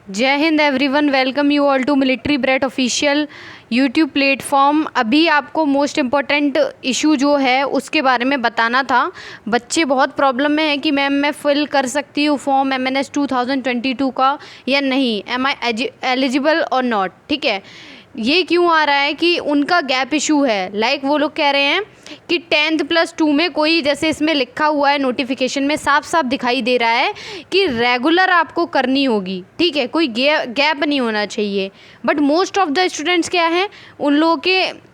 जय हिंद everyone, welcome you all to military bread official YouTube platform. अभी आपको मोस्ट इम्पॉर्टेंट इशू जो है उसके बारे में बताना था। बच्चे बहुत प्रॉब्लम में है कि मैम मैं फिल कर सकती हूँ फॉर्म MNS 2022 का या नहीं, एम आई एलिजिबल और नॉट। ठीक है, ये क्यों आ रहा है कि उनका गैप इशू है। लाइक वो लोग कह रहे हैं कि 10th+2 में कोई, जैसे इसमें लिखा हुआ है नोटिफिकेशन में साफ साफ दिखाई दे रहा है कि रेगुलर आपको करनी होगी। ठीक है, कोई गैप नहीं होना चाहिए। But most of the students क्या है, उन लोगों के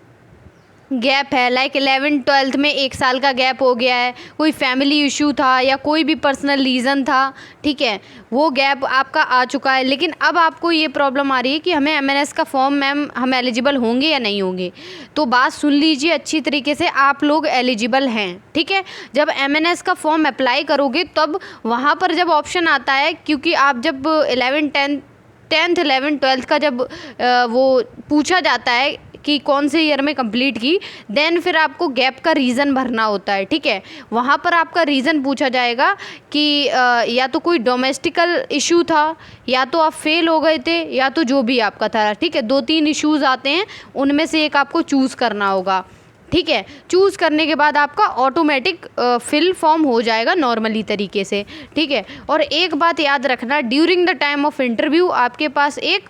गैप है। लाइक 11th-12th में 1 साल का गैप हो गया है, कोई फैमिली इशू था या कोई भी पर्सनल रीज़न था। ठीक है, वो गैप आपका आ चुका है। लेकिन अब आपको ये प्रॉब्लम आ रही है कि हमें MNS का फॉर्म, मैम हम एलिजिबल होंगे या नहीं होंगे। तो बात सुन लीजिए अच्छी तरीके से, आप लोग एलिजिबल हैं। ठीक है, जब MNS का फॉर्म अप्लाई करोगे तब वहाँ पर जब ऑप्शन आता है, क्योंकि आप जब 10th 11th 12th का जब वो पूछा जाता है कि कौन से ईयर में कंप्लीट की, देन फिर आपको गैप का रीज़न भरना होता है। ठीक है, वहाँ पर आपका रीज़न पूछा जाएगा कि या तो कोई डोमेस्टिकल इशू था, या तो आप फेल हो गए थे, या तो जो भी आपका था। ठीक है, 2-3 इश्यूज़ आते हैं, उनमें से एक आपको चूज़ करना होगा। ठीक है, चूज़ करने के बाद आपका ऑटोमेटिक फिल फॉर्म हो जाएगा नॉर्मली तरीके से। ठीक है, और एक बात याद रखना, during the time of interview आपके पास एक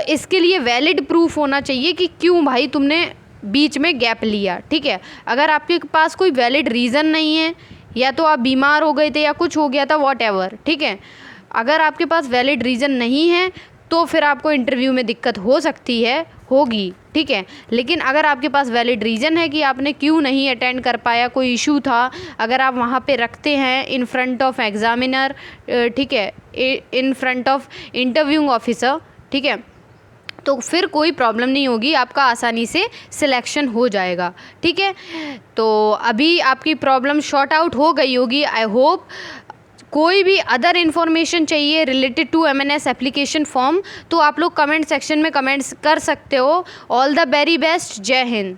इसके लिए वैलिड प्रूफ होना चाहिए कि क्यों भाई तुमने बीच में गैप लिया। ठीक है, अगर आपके पास कोई वैलिड रीज़न नहीं है, या तो आप बीमार हो गए थे या कुछ हो गया था, वॉटएवर। ठीक है, अगर आपके पास वैलिड रीज़न नहीं है तो फिर आपको इंटरव्यू में दिक्कत हो सकती है, होगी। ठीक है, लेकिन अगर आपके पास वैलिड रीज़न है कि आपने क्यों नहीं अटेंड कर पाया, कोई इशू था, अगर आप वहाँ पे रखते हैं इन फ्रंट ऑफ एग्ज़ामिनर, ठीक है, in front of interviewing officer, ठीक है, तो फिर कोई प्रॉब्लम नहीं होगी, आपका आसानी से सिलेक्शन हो जाएगा। ठीक है, तो अभी आपकी प्रॉब्लम शॉर्ट आउट हो गई होगी, आई होप। कोई भी अदर इन्फॉर्मेशन चाहिए related to MNS application form तो आप लोग कमेंट सेक्शन में कमेंट्स कर सकते हो। ऑल द वेरी बेस्ट, जय हिंद।